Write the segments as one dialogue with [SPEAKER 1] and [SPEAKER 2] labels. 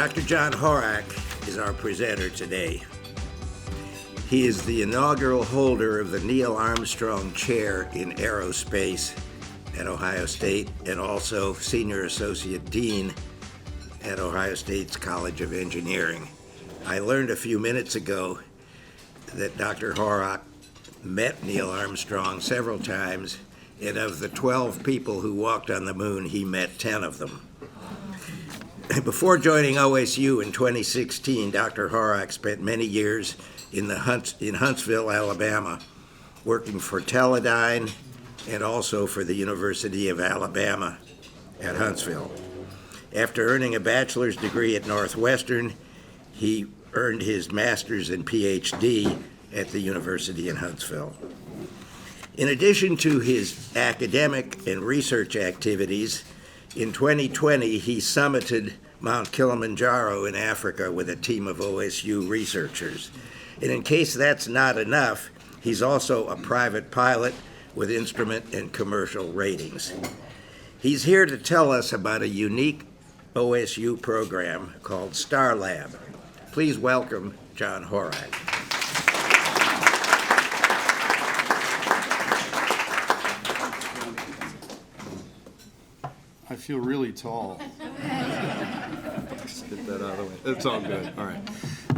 [SPEAKER 1] Dr. John Horack is our presenter today. He is the inaugural holder of the Neil Armstrong Chair in Aerospace at Ohio State and also Senior Associate Dean at Ohio State's College of Engineering. I learned a few minutes ago that Dr. Horack met Neil Armstrong several times, and of the 12 people who walked on the moon, he met 10 of them. Before joining OSU in 2016, Dr. Horack spent many years in Huntsville, Alabama, working for Teledyne and also for the University of Alabama at Huntsville. After earning a bachelor's degree at Northwestern, he earned his master's and PhD at the University in Huntsville. In addition to his academic and research activities, in 2020, he summited Mount Kilimanjaro in Africa with a team of OSU researchers. And in case that's not enough, he's also a private pilot with instrument and commercial ratings. He's here to tell us about a unique OSU program called Starlab. Please welcome John Horack.
[SPEAKER 2] I feel really tall. Let's get that out of the way. It's all good. All right.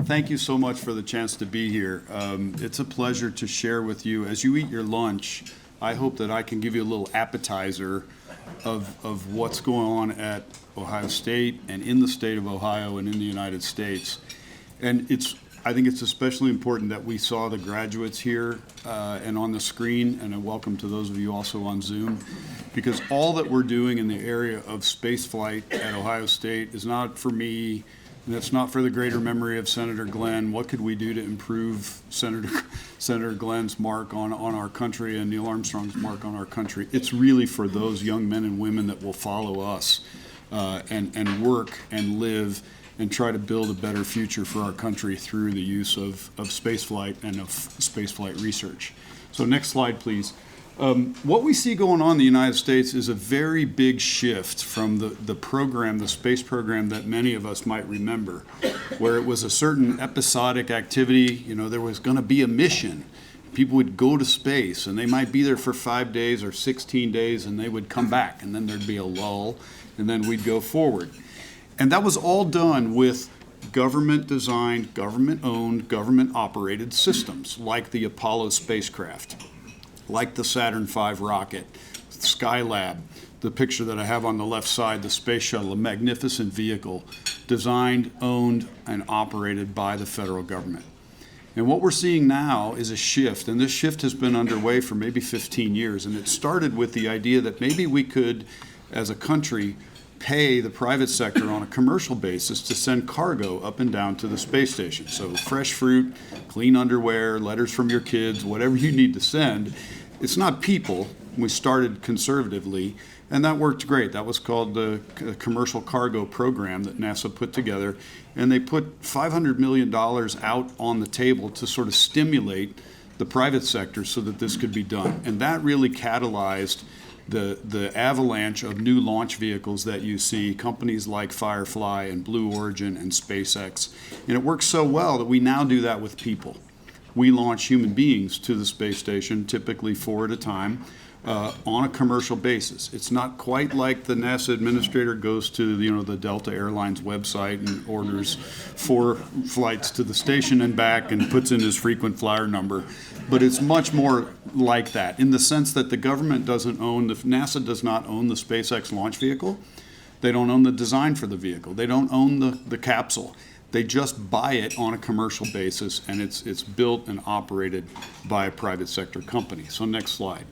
[SPEAKER 2] Thank you so much for the chance to be here. It's a pleasure to share with you. As you eat your lunch, I hope that I can give you a little appetizer of what's going on at Ohio State and in the state of Ohio and in the United States. And I think it's especially important that we saw the graduates here and on the screen, and a welcome to those of you also on Zoom, because all that we're doing in the area of space flight at Ohio State is not for me, and it's not for the greater memory of Senator Glenn. What could we do to improve Senator Glenn's mark on our country and Neil Armstrong's mark on our country? It's really for those young men and women that will follow us and work and live and try to build a better future for our country through the use of spaceflight and of spaceflight research. So next slide, please. What we see going on in the United States is a very big shift from the program, the space program that many of us might remember, where it was a certain episodic activity. You know, there was going to be a mission. People would go to space, and they might be there for 5 days or 16 days, and they would come back, and then there'd be a lull, and then we'd go forward. And that was all done with government-designed, government-owned, government-operated systems, like the Apollo spacecraft, like the Saturn V rocket, Skylab, the picture that I have on the left side, the space shuttle, a magnificent vehicle designed, owned, and operated by the federal government. And what we're seeing now is a shift, and this shift has been underway for maybe 15 years, and it started with the idea that maybe we could, as a country, pay the private sector on a commercial basis to send cargo up and down to the space station. So fresh fruit, clean underwear, letters from your kids, whatever you need to send. It's not people. We started conservatively, and that worked great. That was called the Commercial Cargo Program that NASA put together, and they put $500 million out on the table to sort of stimulate the private sector so that this could be done. And that really catalyzed the avalanche of new launch vehicles that you see, companies like Firefly and Blue Origin and SpaceX. And it works so well that we now do that with people. We launch human beings to the space station, typically 4 at a time, on a commercial basis. It's not quite like the NASA administrator goes to the Delta Airlines website and orders 4 flights to the station and back and puts in his frequent flyer number. But it's much more like that in the sense that the government NASA does not own the SpaceX launch vehicle. They don't own the design for the vehicle. They don't own the capsule. They just buy it on a commercial basis, and it's built and operated by a private sector company. So next slide.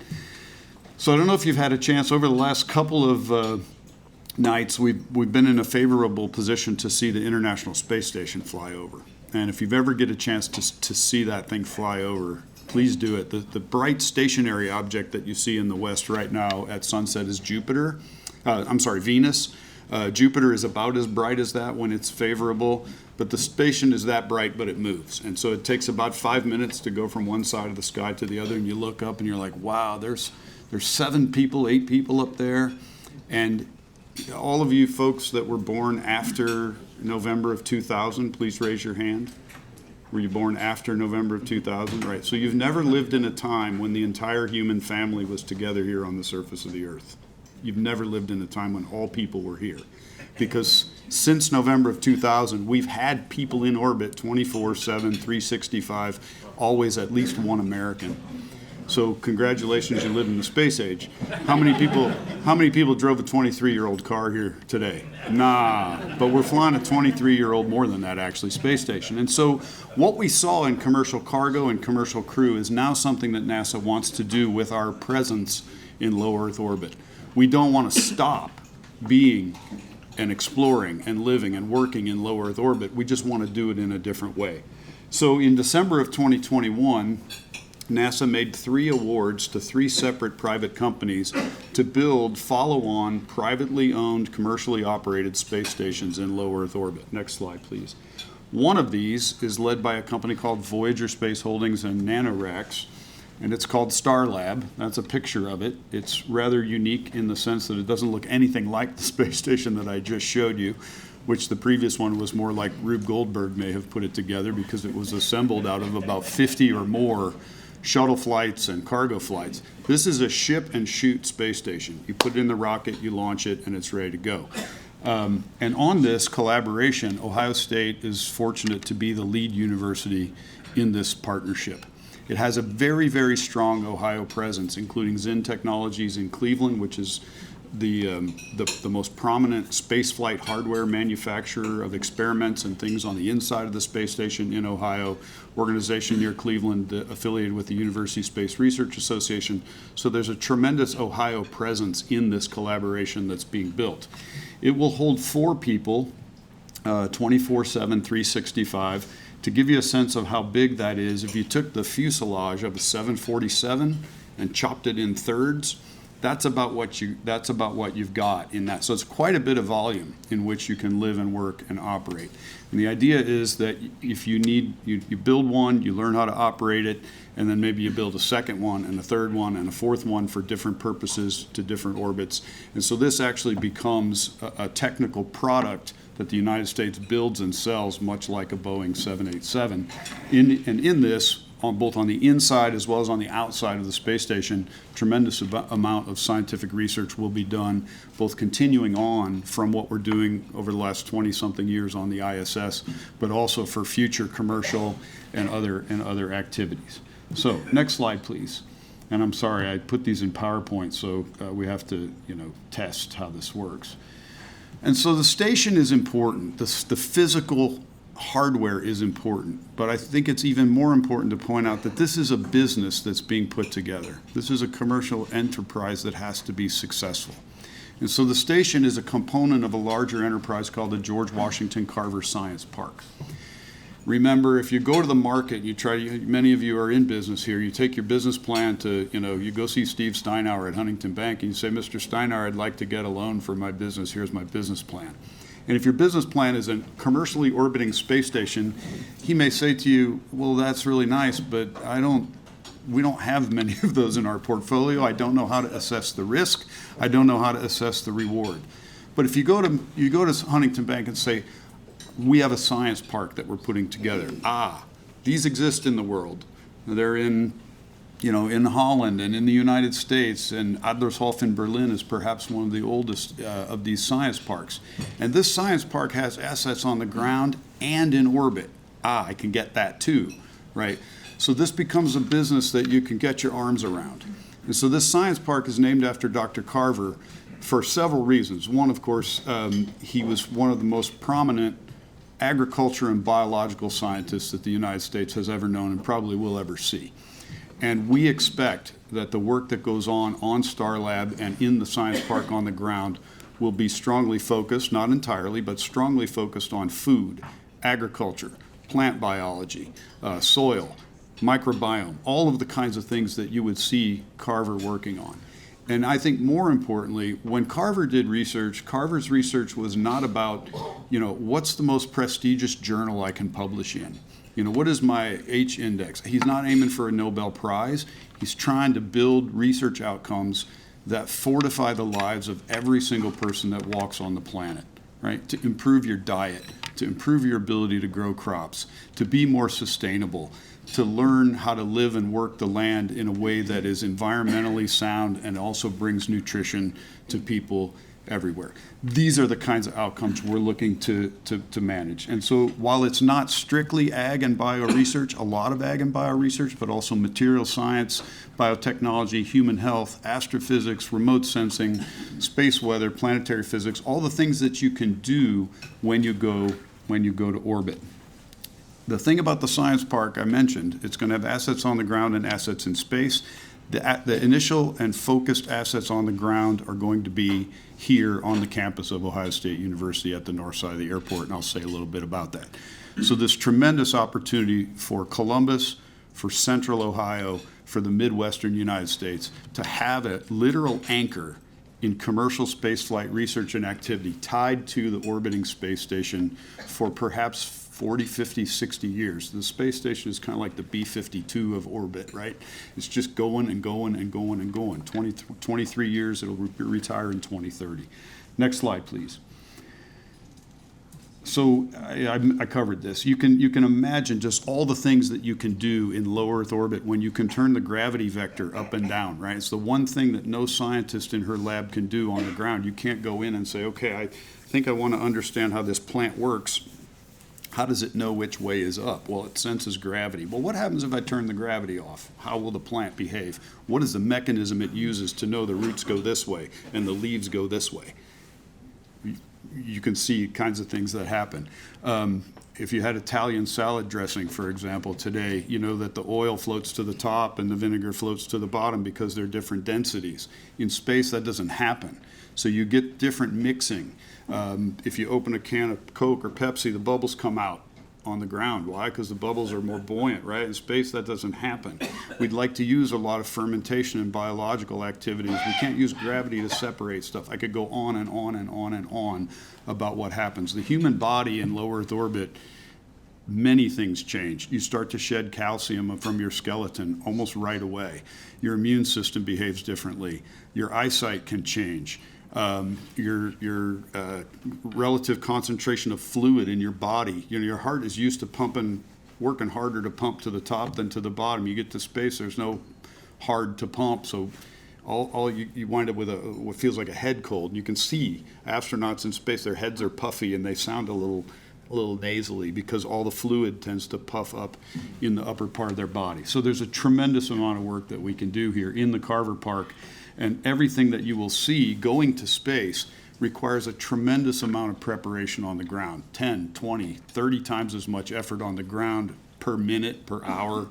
[SPEAKER 2] So I don't know if you've had a chance over the last couple of nights, we've been in a favorable position to see the International Space Station fly over. And if you've ever get a chance to see that thing fly over, please do it. The bright stationary object that you see in the west right now at sunset is Venus. Jupiter is about as bright as that when it's favorable, but the station is that bright, but it moves. And so it takes about 5 minutes to go from one side of the sky to the other, and you look up and you're like, wow, there's 7 people, 8 people up there. And All of you folks that were born after November of 2000, please raise your hand. Were you born after November of 2000? Right. So you've never lived in a time when the entire human family was together here on the surface of the earth. You've never lived in a time when all people were here. Because since November of 2000, we've had people in orbit 24/7, 365, always at least one American. So congratulations, you live in the space age. How many people drove a 23-year-old car here today? Nah, but we're flying a 23-year-old, more than that actually, space station. And so what we saw in commercial cargo and commercial crew is now something that NASA wants to do with our presence in low Earth orbit. We don't want to stop being and exploring and living and working in low Earth orbit. We just want to do it in a different way. So in December of 2021, NASA made 3 awards to 3 separate private companies to build follow-on, privately owned, commercially operated space stations in low Earth orbit. Next slide, please. One of these is led by a company called Voyager Space Holdings and Nanoracks, and it's called Starlab. That's a picture of it. It's rather unique in the sense that it doesn't look anything like the space station that I just showed you, which the previous one was more like Rube Goldberg may have put it together, because it was assembled out of about 50 or more shuttle flights and cargo flights. This is a ship and shoot space station. You put it in the rocket, you launch it, and it's ready to go. And on this collaboration, Ohio State is fortunate to be the lead university in this partnership. It has a very, very strong Ohio presence, including Zinn Technologies in Cleveland, which is the most prominent spaceflight hardware manufacturer of experiments and things on the inside of the space station in Ohio, organization near Cleveland affiliated with the University Space Research Association. So there's a tremendous Ohio presence in this collaboration that's being built. It will hold 4 people, 24/7, 365. To give you a sense of how big that is, if you took the fuselage of a 747 and chopped it in thirds, that's about what you've got in that. So it's quite a bit of volume in which you can live and work and operate. And the idea is that if you build one, you learn how to operate it, and then maybe you build a second one and a third one and a fourth one for different purposes to different orbits. And so this actually becomes a technical product that the United States builds and sells, much like a Boeing 787. In this, both on the inside as well as on the outside of the space station, tremendous amount of scientific research will be done, both continuing on from what we're doing over the last 20-something years on the ISS, but also for future commercial and other activities. So next slide, please. And I'm sorry, I put these in PowerPoint, so we have to test how this works. And so the station is important. The physical hardware is important, but I think it's even more important to point out that this is a business that's being put together. This is a commercial enterprise that has to be successful. And so the station is a component of a larger enterprise called the George Washington Carver Science Park. Remember, if you go to the market, many of you are in business here, you take your business plan to, you go see Steve Steinauer at Huntington Bank and you say, Mr. Steinauer, I'd like to get a loan for my business, here's my business plan. And if your business plan is a commercially orbiting space station, he may say to you, well, that's really nice, but we don't have many of those in our portfolio. I don't know how to assess the risk. I don't know how to assess the reward. But if you go to Huntington Bank and say, we have a science park that we're putting together. These exist in the world. They're in Holland and in the United States, and Adlershof in Berlin is perhaps one of the oldest of these science parks. And this science park has assets on the ground and in orbit. I can get that too, right? So this becomes a business that you can get your arms around. And so this science park is named after Dr. Carver for several reasons. One, of course, he was one of the most prominent agriculture and biological scientists that the United States has ever known and probably will ever see. And we expect that the work that goes on Starlab and in the science park on the ground will be strongly focused, not entirely, but strongly focused on food, agriculture, plant biology, soil, microbiome, all of the kinds of things that you would see Carver working on. And I think more importantly, when Carver did research, Carver's research was not about, what's the most prestigious journal I can publish in? What is my H index? He's not aiming for a Nobel Prize. He's trying to build research outcomes that fortify the lives of every single person that walks on the planet, right? To improve your diet, to improve your ability to grow crops, to be more sustainable, to learn how to live and work the land in a way that is environmentally sound and also brings nutrition to people everywhere. These are the kinds of outcomes we're looking to manage. And so while it's not strictly ag and bio research, a lot of ag and bio research, but also material science, biotechnology, human health, astrophysics, remote sensing, space weather, planetary physics, all the things that you can do when you go to orbit. The thing about the science park I mentioned, it's going to have assets on the ground and assets in space. The initial and focused assets on the ground are going to be here on the campus of Ohio State University at the north side of the airport, and I'll say a little bit about that. So this tremendous opportunity for Columbus, for Central Ohio, for the Midwestern United States to have a literal anchor in commercial spaceflight research and activity tied to the orbiting space station for perhaps 40, 50, 60 years. The space station is kind of like the B-52 of orbit, right? It's just going and going and going and going. 23 years, it'll retire in 2030. Next slide, please. So I covered this. You can imagine just all the things that you can do in low Earth orbit when you can turn the gravity vector up and down, right? It's the one thing that no scientist in her lab can do on the ground. You can't go in and say, okay, I think I want to understand how this plant works. How does it know which way is up? Well, it senses gravity. Well, what happens if I turn the gravity off? How will the plant behave? What is the mechanism it uses to know the roots go this way and the leaves go this way? You can see kinds of things that happen. If you had Italian salad dressing, for example, today, you know that the oil floats to the top and the vinegar floats to the bottom because they're different densities. In space, that doesn't happen. So you get different mixing. If you open a can of Coke or Pepsi, the bubbles come out on the ground. Why? Because the bubbles are more buoyant, right? In space, that doesn't happen. We'd like to use a lot of fermentation and biological activities. We can't use gravity to separate stuff. I could go on and on and on and on about what happens. The human body in low Earth orbit, many things change. You start to shed calcium from your skeleton almost right away. Your immune system behaves differently. Your eyesight can change. Your relative concentration of fluid in your body. You know, your heart is used to working harder to pump to the top than to the bottom. You get to space, there's no hard to pump, so you wind up with what feels like a head cold. You can see astronauts in space, their heads are puffy and they sound a little nasally because all the fluid tends to puff up in the upper part of their body. So there's a tremendous amount of work that we can do here in the Carver Park. And everything that you will see going to space requires a tremendous amount of preparation on the ground, 10, 20, 30 times as much effort on the ground per minute, per hour,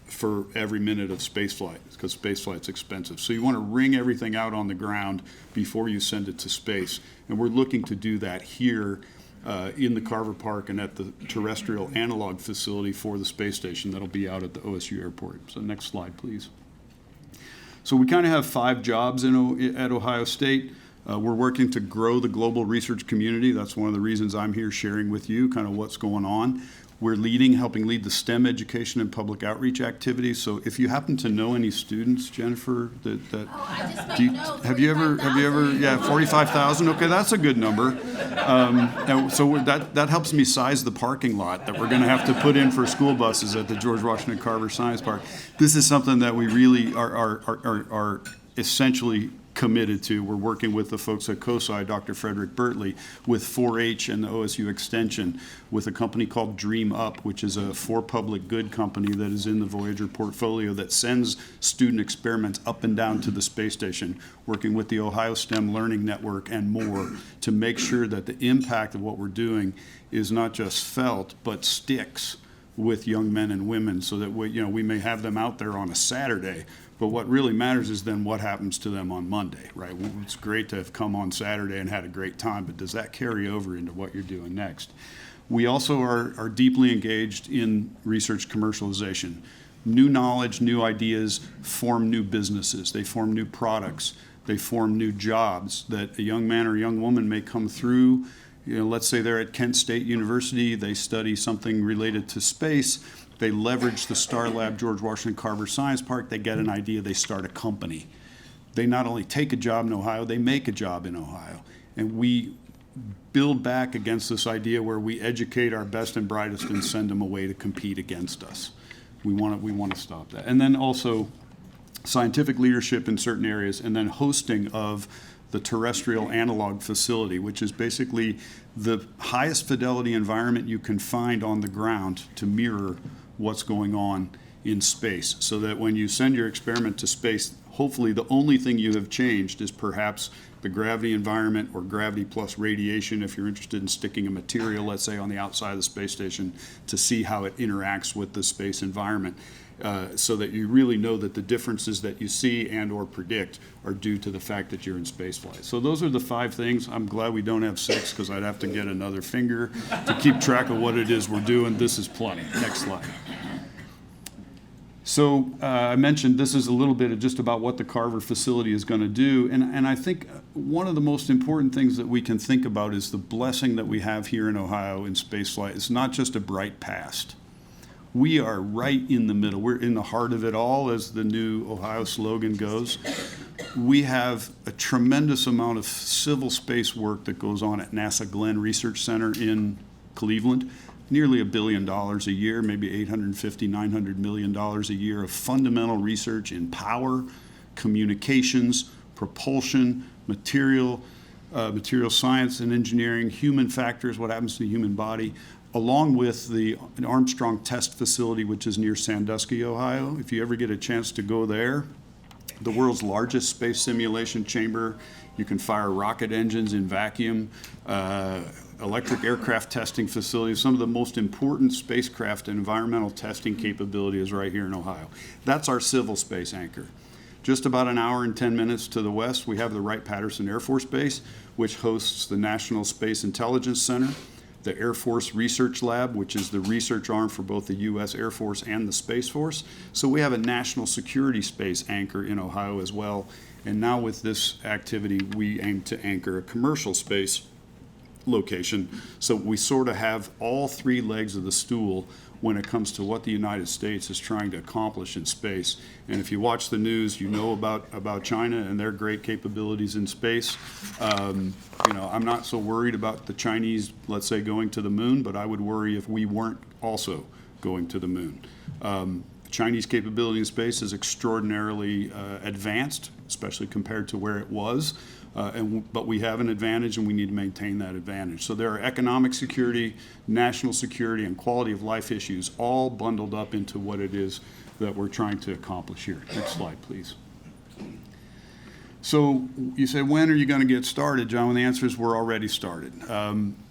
[SPEAKER 2] for every minute of spaceflight, because spaceflight's expensive. So you want to wring everything out on the ground before you send it to space. And we're looking to do that here in the Carver Park and at the terrestrial analog facility for the space station that'll be out at the OSU airport. So next slide, please. So we kind of have 5 jobs at Ohio State. We're working to grow the global research community. That's one of the reasons I'm here sharing with you kind of what's going on. We're helping lead the STEM education and public outreach activities. So if you happen to know any students, Jennifer, have you ever, yeah, 45,000? Okay, that's a good number. And so that helps me size the parking lot that we're going to have to put in for school buses at the George Washington Carver Science Park. This is something that we really are essentially committed to. We're working with the folks at COSI, Dr. Frederick Bertley, with 4-H and the OSU Extension, with a company called Dream Up, which is a for-public good company that is in the Voyager portfolio that sends student experiments up and down to the space station, working with the Ohio STEM Learning Network and more to make sure that the impact of what we're doing is not just felt, but sticks with young men and women, so that we may have them out there on a Saturday, but what really matters is then what happens to them on Monday, right? It's great to have come on Saturday and had a great time, but does that carry over into what you're doing next? We also are deeply engaged in research commercialization. New knowledge, new ideas form new businesses. They form new products. They form new jobs that a young man or young woman may come through. Let's say they're at Kent State University. They study something related to space. They leverage the Starlab George Washington Carver Science Park. They get an idea. They start a company. they not only take a job in Ohio, they make a job in Ohio. And we build back against this idea where we educate our best and brightest and send them away to compete against us. We want to stop that. And then also scientific leadership in certain areas, and then hosting of the terrestrial analog facility, which is basically the highest fidelity environment you can find on the ground to mirror what's going on in space, so that when you send your experiment to space, hopefully the only thing you have changed is perhaps the gravity environment or gravity plus radiation, if you're interested in sticking a material, let's say, on the outside of the space station to see how it interacts with the space environment. So that you really know that the differences that you see and or predict are due to the fact that you're in space flight. So those are the 5 things. I'm glad we don't have 6, because I'd have to get another finger to keep track of what it is we're doing. This is plenty. Next slide. So I mentioned this is a little bit of just about what the Carver facility is going to do. And I think one of the most important things that we can think about is the blessing that we have here in Ohio in spaceflight. It's not just a bright past. We are right in the middle. We're in the heart of it all, as the new Ohio slogan goes. We have a tremendous amount of civil space work that goes on at NASA Glenn Research Center in Cleveland. Nearly $1 billion a year, maybe $850, $900 million a year of fundamental research in power, communications, propulsion, material science and engineering, human factors, what happens to the human body, along with the Armstrong Test Facility, which is near Sandusky, Ohio. If you ever get a chance to go there, the world's largest space simulation chamber. You can fire rocket engines in vacuum, electric aircraft testing facilities. Some of the most important spacecraft and environmental testing capability is right here in Ohio. That's our civil space anchor. Just about an hour and 10 minutes to the west, we have the Wright-Patterson Air Force Base, which hosts the National Space Intelligence Center, the Air Force Research Lab, which is the research arm for both the U.S. Air Force and the Space Force. So we have a national security space anchor in Ohio as well. And now with this activity, we aim to anchor a commercial space location. So we sort of have all 3 legs of the stool when it comes to what the United States is trying to accomplish in space. And if you watch the news, you know about China and their great capabilities in space. I'm not so worried about the Chinese, let's say, going to the moon, but I would worry if we weren't also going to the moon. Chinese capability in space is extraordinarily advanced, especially compared to where it was. But we have an advantage, and we need to maintain that advantage. So there are economic security, national security, and quality of life issues all bundled up into what it is that we're trying to accomplish here. Next slide, please. So you say, when are you going to get started, John? Well, the answer is we're already started.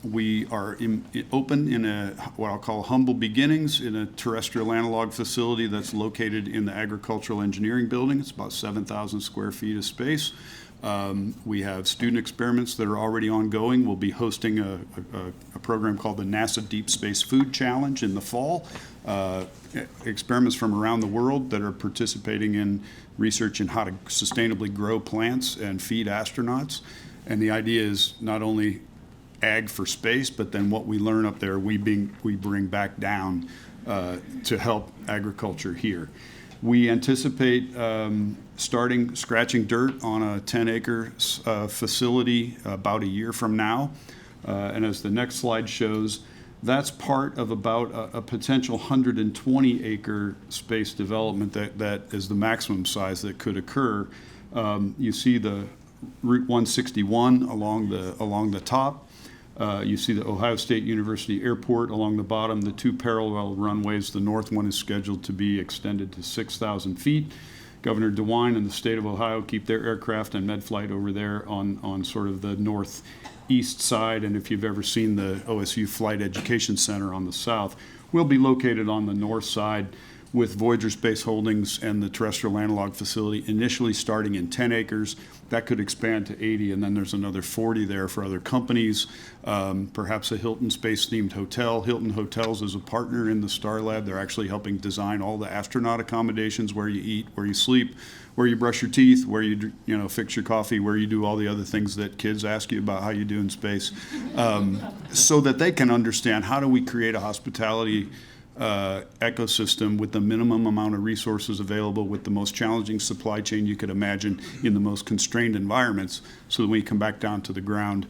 [SPEAKER 2] We are open in what I'll call humble beginnings in a terrestrial analog facility that's located in the Agricultural Engineering Building. It's about 7,000 square feet of space. We have student experiments that are already ongoing. We'll be hosting a program called the NASA Deep Space Food Challenge in the fall. Experiments from around the world that are participating in research in how to sustainably grow plants and feed astronauts. And the idea is not only ag for space, but then what we learn up there, we bring back down to help agriculture here. We anticipate scratching dirt on a 10-acre facility about a year from now. And as the next slide shows, that's part of about a potential 120-acre space development that is the maximum size that could occur. You see the Route 161 along the top. You see the Ohio State University Airport along the bottom, the 2 parallel runways. The north one is scheduled to be extended to 6,000 feet. Governor DeWine and the state of Ohio keep their aircraft and medflight over there on sort of the northeast side. And if you've ever seen the OSU Flight Education Center on the south, we'll be located on the north side with Voyager Space Holdings and the terrestrial analog facility initially starting in 10 acres. That could expand to 80, and then there's another 40 there for other companies, perhaps a Hilton space-themed hotel. Hilton Hotels is a partner in the Starlab. They're actually helping design all the astronaut accommodations, where you eat, where you sleep, where you brush your teeth, where you fix your coffee, where you do all the other things that kids ask you about how you do in space, so that they can understand how do we create a hospitality ecosystem with the minimum amount of resources available, with the most challenging supply chain you could imagine in the most constrained environments, so that when you come back down to the ground,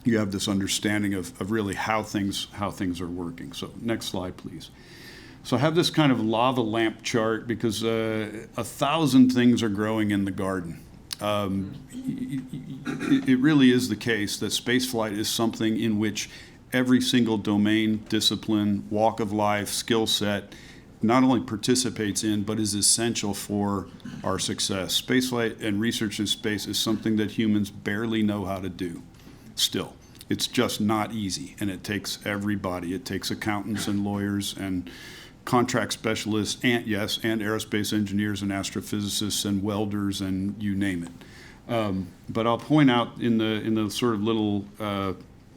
[SPEAKER 2] you have this understanding of really how things are working. So next slide, please. So I have this kind of lava lamp chart because 1,000 things are growing in the garden. It really is the case that spaceflight is something in which every single domain, discipline, walk of life, skill set not only participates in, but is essential for our success. Spaceflight and research in space is something that humans barely know how to do still. It's just not easy, and it takes everybody. It takes accountants and lawyers and contract specialists, and aerospace engineers and astrophysicists and welders and you name it. But I'll point out in the sort of little, I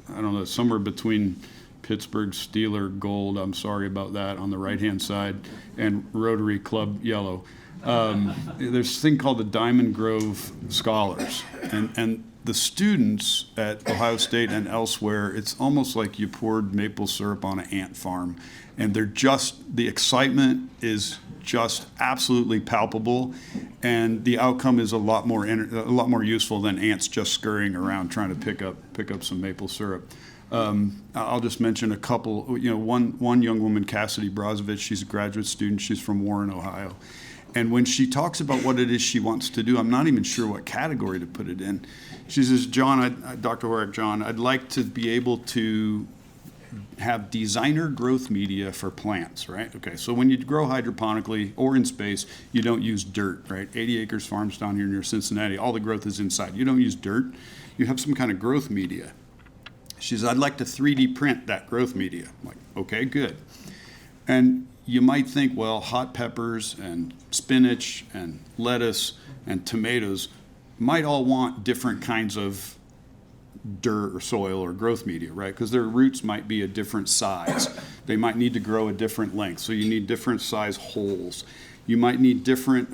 [SPEAKER 2] don't know, somewhere between Pittsburgh Steeler gold, I'm sorry about that, on the right-hand side, and Rotary Club yellow. There's a thing called the Diamond Grove Scholars. And the students at Ohio State and elsewhere, it's almost like you poured maple syrup on an ant farm. And the excitement is just absolutely palpable, and the outcome is a lot more useful than ants just scurrying around trying to pick up some maple syrup. I'll just mention a couple. One young woman, Cassidy Brozovich, she's a graduate student. She's from Warren, Ohio. And when she talks about what it is she wants to do, I'm not even sure what category to put it in. She says, Dr. Horack, I'd like to be able to have designer growth media for plants, right? Okay, so when you grow hydroponically or in space, you don't use dirt, right? 80 acres farms down here near Cincinnati, all the growth is inside. You don't use dirt. You have some kind of growth media. She says, I'd like to 3D print that growth media. I'm like, okay, good. And you might think, well, hot peppers and spinach and lettuce and tomatoes might all want different kinds of dirt or soil or growth media, right? Because their roots might be a different size. They might need to grow a different length. So you need different size holes. You might need different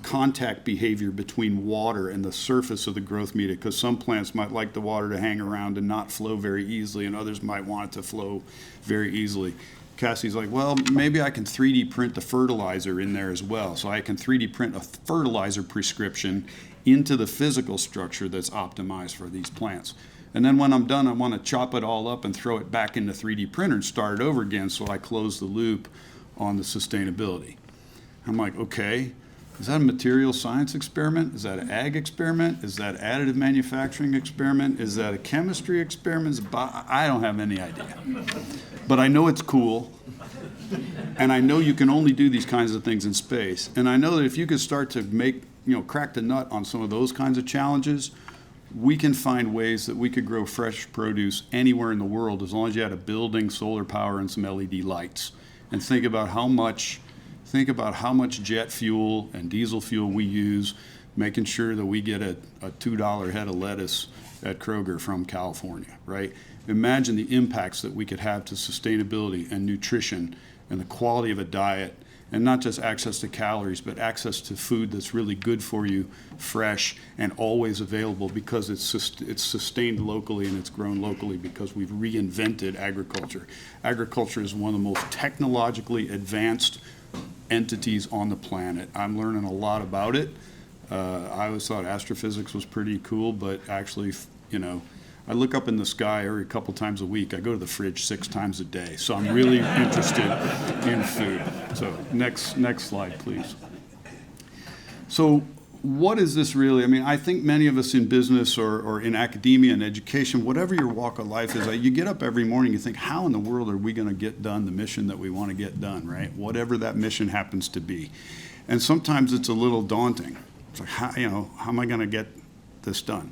[SPEAKER 2] contact behavior between water and the surface of the growth media, because some plants might like the water to hang around and not flow very easily, and others might want it to flow very easily. Cassie's like, well, maybe I can 3D print the fertilizer in there as well. So I can 3D print a fertilizer prescription into the physical structure that's optimized for these plants. And then when I'm done, I want to chop it all up and throw it back in the 3D printer and start it over again, so I close the loop on the sustainability. I'm like, okay, is that a material science experiment? Is that an ag experiment? Is that additive manufacturing experiment? Is that a chemistry experiment? I don't have any idea. But I know it's cool, and I know you can only do these kinds of things in space. And I know that if you could start to crack the nut on some of those kinds of challenges, we can find ways that we could grow fresh produce anywhere in the world as long as you had a building, solar power, and some LED lights. And think about how much jet fuel and diesel fuel we use, making sure that we get a $2 head of lettuce at Kroger from California, right? Imagine the impacts that we could have to sustainability and nutrition and the quality of a diet, and not just access to calories, but access to food that's really good for you, fresh, and always available, because it's sustained locally and it's grown locally because we've reinvented agriculture. Agriculture is one of the most technologically advanced entities on the planet. I'm learning a lot about it. I always thought astrophysics was pretty cool, but actually, I look up in the sky every couple times a week. I go to the fridge 6 times a day, so I'm really interested in food. So next slide, please. So what is this really? I mean, I think many of us in business or in academia and education, whatever your walk of life is, you get up every morning, you think, how in the world are we going to get done the mission that we want to get done, right? Whatever that mission happens to be. And sometimes it's a little daunting. It's like, how am I going to get this done?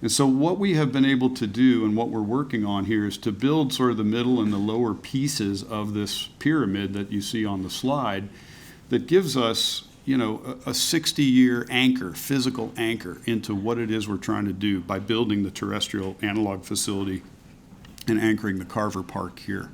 [SPEAKER 2] And so what we have been able to do, and what we're working on here, is to build sort of the middle and the lower pieces of this pyramid that you see on the slide that gives us, a 60-year anchor, physical anchor, into what it is we're trying to do by building the terrestrial analog facility and anchoring the Carver Park here.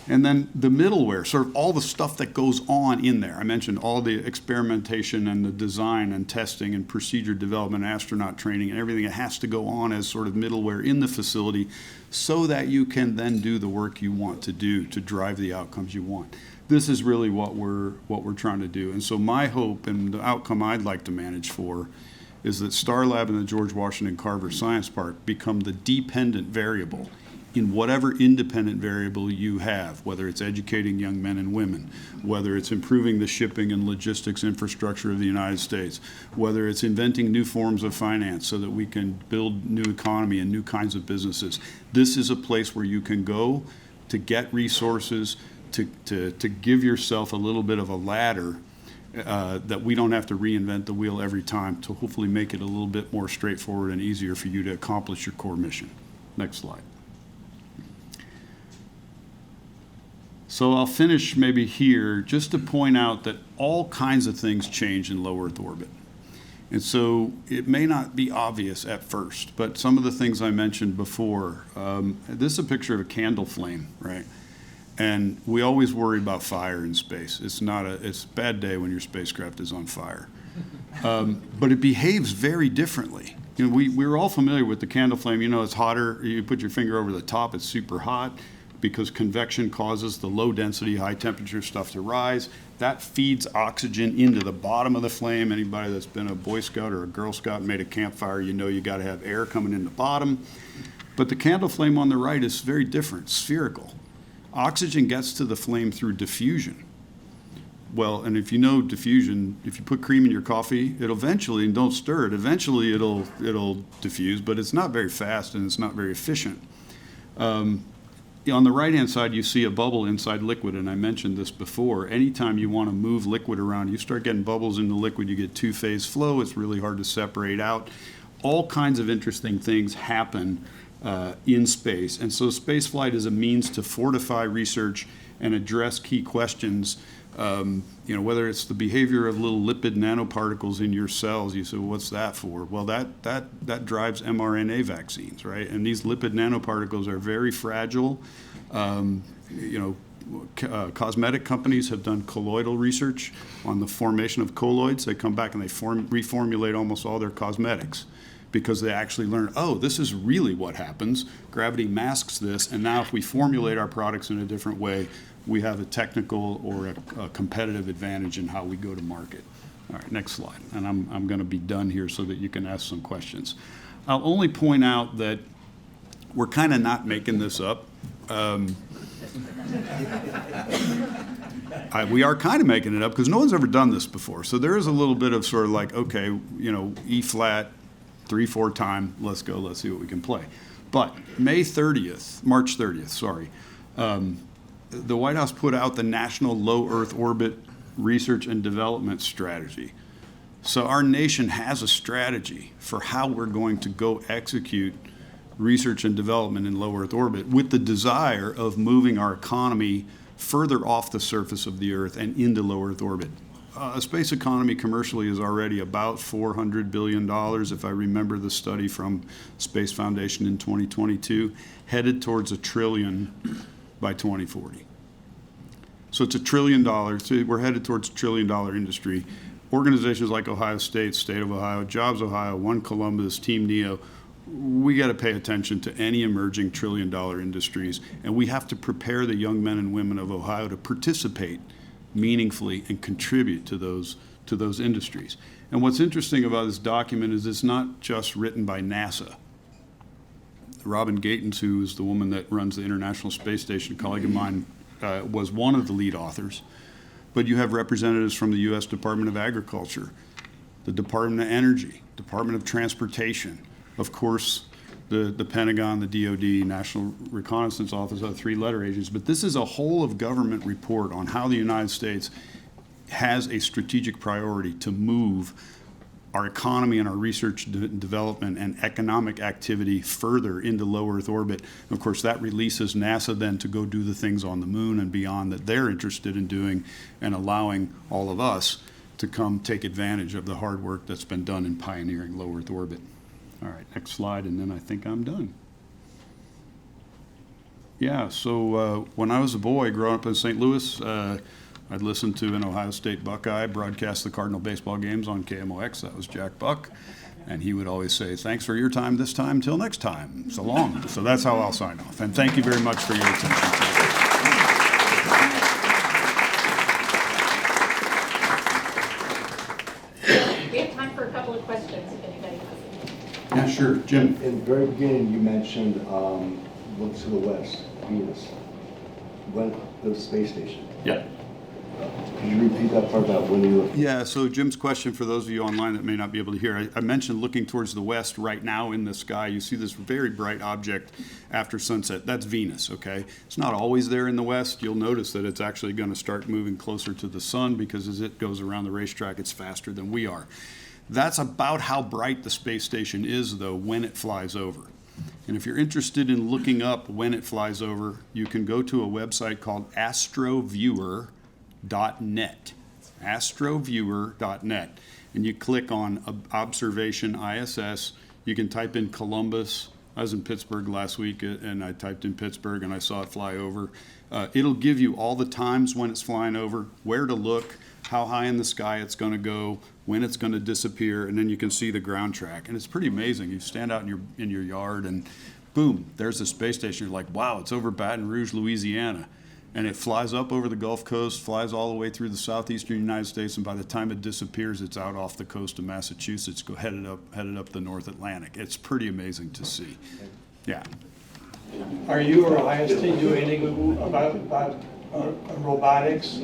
[SPEAKER 2] And then the middleware, sort of all the stuff that goes on in there. I mentioned all the experimentation and the design and testing and procedure development, astronaut training, and everything that has to go on as sort of middleware in the facility so that you can then do the work you want to do to drive the outcomes you want. This is really what we're trying to do. And so my hope and the outcome I'd like to manage for is that Starlab and the George Washington Carver Science Park become the dependent variable in whatever independent variable you have, whether it's educating young men and women, whether it's improving the shipping and logistics infrastructure of the United States, whether it's inventing new forms of finance so that we can build new economy and new kinds of businesses. This is a place where you can go to get resources, to give yourself a little bit of a ladder that we don't have to reinvent the wheel every time, to hopefully make it a little bit more straightforward and easier for you to accomplish your core mission. Next slide. So I'll finish maybe here just to point out that all kinds of things change in low Earth orbit. And so it may not be obvious at first, but some of the things I mentioned before, this is a picture of a candle flame, right? And we always worry about fire in space. It's a bad day when your spacecraft is on fire. But it behaves very differently. You know, we're all familiar with the candle flame. You know, it's hotter. You put your finger over the top, it's super hot, because convection causes the low density, high temperature stuff to rise. That feeds oxygen into the bottom of the flame. Anybody that's been a Boy Scout or a Girl Scout and made a campfire, you know you got to have air coming in the bottom. But the candle flame on the right is very different, spherical. Oxygen gets to the flame through diffusion. Well, and if you know diffusion, if you put cream in your coffee, it'll eventually, and don't stir it, eventually it'll diffuse, but it's not very fast and it's not very efficient. On the right-hand side, you see a bubble inside liquid, and I mentioned this before. Anytime you want to move liquid around, you start getting bubbles in the liquid, you get two-phase flow. It's really hard to separate out. All kinds of interesting things happen in space. And so spaceflight is a means to fortify research and address key questions. Whether it's the behavior of little lipid nanoparticles in your cells, you say, well, what's that for? Well, that drives mRNA vaccines, right? And these lipid nanoparticles are very fragile. Cosmetic companies have done colloidal research on the formation of colloids. They come back and they reformulate almost all their cosmetics because they actually learn, oh, this is really what happens. Gravity masks this, and now if we formulate our products in a different way, we have a technical or a competitive advantage in how we go to market. All right, next slide. And I'm going to be done here so that you can ask some questions. I'll only point out that we're kind of not making this up. We are kind of making it up because no one's ever done this before. So there is a little bit of sort of like, okay, E flat, 3/4 time, let's go, let's see what we can play. But March 30th, the White House put out the National Low Earth Orbit Research and Development Strategy. So our nation has a strategy for how we're going to go execute research and development in low Earth orbit with the desire of moving our economy further off the surface of the Earth and into low Earth orbit. A space economy commercially is already about $400 billion, if I remember the study from Space Foundation in 2022, headed towards $1 trillion by 2040. So it's $1 trillion. So we're headed towards $1 trillion industry. Organizations like Ohio State, State of Ohio, Jobs Ohio, One Columbus, Team NEO, we got to pay attention to any emerging $1 trillion industries, and we have to prepare the young men and women of Ohio to participate meaningfully and contribute to those industries. And what's interesting about this document is it's not just written by NASA. Robin Gatens, who is the woman that runs the International Space Station, a colleague of mine, was one of the lead authors. But you have representatives from the U.S. Department of Agriculture, the Department of Energy, Department of Transportation, of course, the Pentagon, the DoD, National Reconnaissance Office, other three-letter agencies. But this is a whole of government report on how the United States has a strategic priority to move our economy and our research development and economic activity further into low Earth orbit. And of course, that releases NASA then to go do the things on the moon and beyond that they're interested in doing, and allowing all of us to come take advantage of the hard work that's been done in pioneering low Earth orbit. All right, next slide, and then I think I'm done. Yeah, so when I was a boy growing up in St. Louis, I'd listen to an Ohio State Buckeye broadcast the Cardinal baseball games on KMOX. That was Jack Buck. And he would always say, thanks for your time this time, till next time. So long. So that's how I'll sign off. And thank you very much for your attention today.
[SPEAKER 3] We have time for a couple of questions if anybody has any.
[SPEAKER 2] Yeah, sure. Jim.
[SPEAKER 4] In the very beginning, you mentioned look to the west, Venus, the space station.
[SPEAKER 2] Yeah.
[SPEAKER 4] Could you repeat that part about when you look?
[SPEAKER 2] Yeah, so Jim's question, for those of you online that may not be able to hear, I mentioned looking towards the west right now in the sky. You see this very bright object after sunset. That's Venus, okay? It's not always there in the west. You'll notice that it's actually going to start moving closer to the sun because as it goes around the racetrack, it's faster than we are. That's about how bright the space station is, though, when it flies over. And if you're interested in looking up when it flies over, you can go to a website called astroviewer.net, astroviewer.net, and you click on observation ISS. You can type in Columbus. I was in Pittsburgh last week and I typed in Pittsburgh and I saw it fly over. It'll give you all the times when it's flying over, where to look, how high in the sky it's going to go, when it's going to disappear, and then you can see the ground track. And it's pretty amazing. You stand out in your yard and boom, there's the space station. You're like, wow, it's over Baton Rouge, Louisiana. And it flies up over the Gulf Coast, flies all the way through the southeastern United States, and by the time it disappears, it's out off the coast of Massachusetts, headed up the North Atlantic. It's pretty amazing to see. Yeah.
[SPEAKER 5] Are you or Ohio State doing anything about robotics?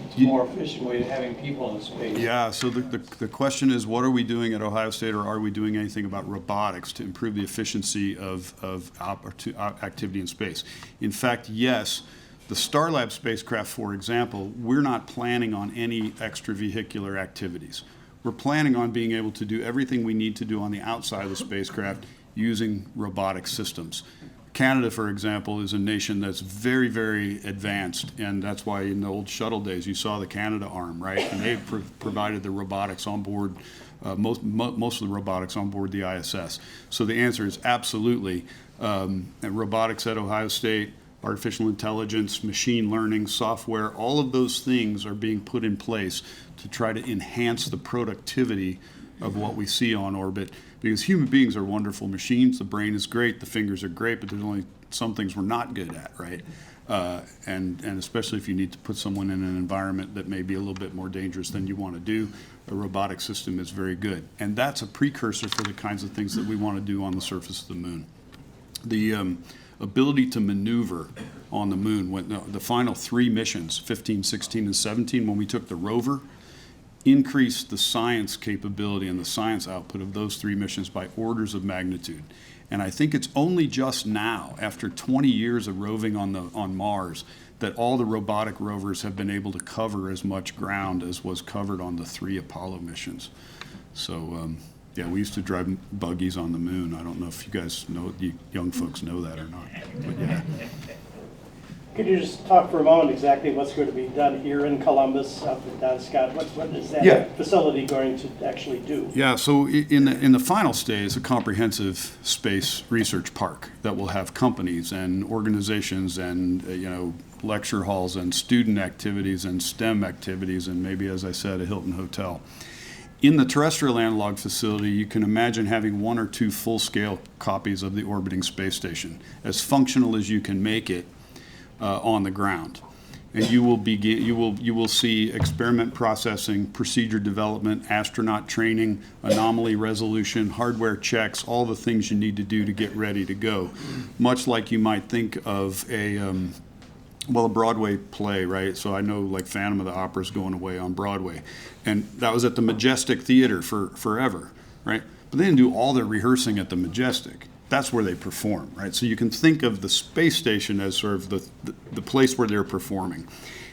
[SPEAKER 5] It's a more efficient way of having people in space.
[SPEAKER 2] Yeah, so the question is, what are we doing at Ohio State, or are we doing anything about robotics to improve the efficiency of activity in space? In fact, yes. The Starlab spacecraft, for example, we're not planning on any extravehicular activities. We're planning on being able to do everything we need to do on the outside of the spacecraft using robotic systems. Canada, for example, is a nation that's very, very advanced, and that's why in the old shuttle days you saw the Canada arm, right? And they provided the robotics on board, most of the robotics on board the ISS. So the answer is absolutely. Robotics at Ohio State, artificial intelligence, machine learning, software, all of those things are being put in place to try to enhance the productivity of what we see on orbit. Because human beings are wonderful machines. The brain is great, the fingers are great, but there's only some things we're not good at, right? And especially if you need to put someone in an environment that may be a little bit more dangerous than you want to do, a robotic system is very good. And that's a precursor for the kinds of things that we want to do on the surface of the moon. The ability to maneuver on the moon, when the final 3 missions, 15, 16, and 17, when we took the rover, increased the science capability and the science output of those 3 missions by orders of magnitude. And I think it's only just now, after 20 years of roving on Mars, that all the robotic rovers have been able to cover as much ground as was covered on the 3 Apollo missions. So, yeah, we used to drive buggies on the moon. I don't know if you guys know, you young folks know that or not, but yeah.
[SPEAKER 6] Could you just talk for a moment exactly what's going to be done here in Columbus, up at Don Scott? What is that facility going to actually do?
[SPEAKER 2] Yeah, so in the final stage, it's a comprehensive space research park that will have companies and organizations and lecture halls and student activities and STEM activities and maybe, as I said, a Hilton hotel. In the terrestrial analog facility, you can imagine having 1 or 2 full-scale copies of the orbiting space station, as functional as you can make it on the ground. And you will see experiment processing, procedure development, astronaut training, anomaly resolution, hardware checks, all the things you need to do to get ready to go. Much like you might think of a Broadway play, right? So I know like Phantom of the Opera is going away on Broadway. And that was at the Majestic Theater for forever, right? But they didn't do all their rehearsing at the Majestic. That's where they perform, right? So you can think of the space station as sort of the place where they're performing.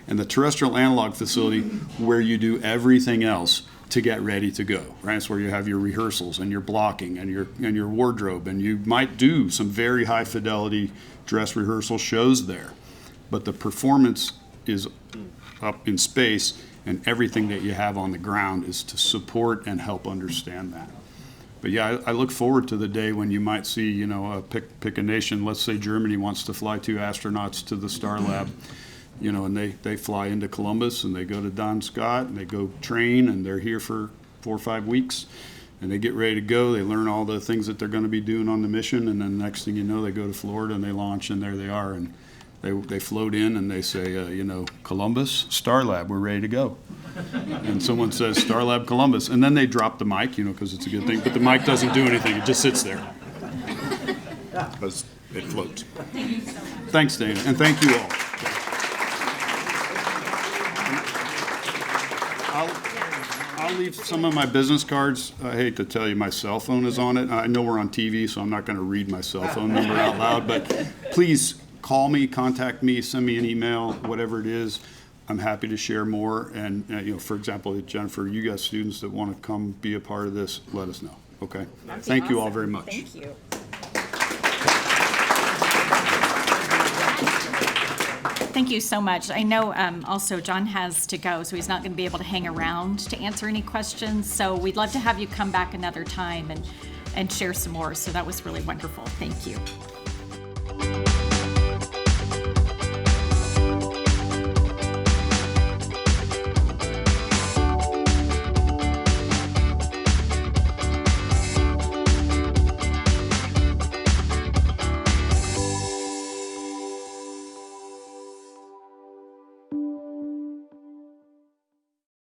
[SPEAKER 2] And the terrestrial analog facility where you do everything else to get ready to go, right? It's where you have your rehearsals and your blocking and your wardrobe. And you might do some very high fidelity dress rehearsal shows there. But the performance is up in space, and everything that you have on the ground is to support and help understand that. But yeah, I look forward to the day when you might see, you know, pick a nation. Let's say Germany wants to fly 2 astronauts to the Starlab, you know, and they fly into Columbus and they go to Don Scott and they go train and they're here for 4 or 5 weeks and they get ready to go. They learn all the things that they're going to be doing on the mission, and then the next thing you know, they go to Florida and they launch, and there they are, and they float in and they say, you know, Columbus, Starlab, we're ready to go. And someone says, Starlab, Columbus, and then they drop the mic, you know, because it's a good thing, but the mic doesn't do anything, it just sits there. Because it floats. Thanks, Dana, and thank you all. I'll leave some of my business cards. I hate to tell you, my cell phone is on it. I know we're on TV, so I'm not going to read my cell phone number out loud, but please call me, contact me, send me an email, whatever it is. I'm happy to share more. And, you know, for example, Jennifer, you guys students that want to come be a part of this, let us know. Okay? Thank you all very much.
[SPEAKER 7] Thank you. Thank you so much. I know also John has to go, so he's not going to be able to hang around to answer any questions. So we'd love to have you come back another time and share some more. So that was really wonderful. Thank you.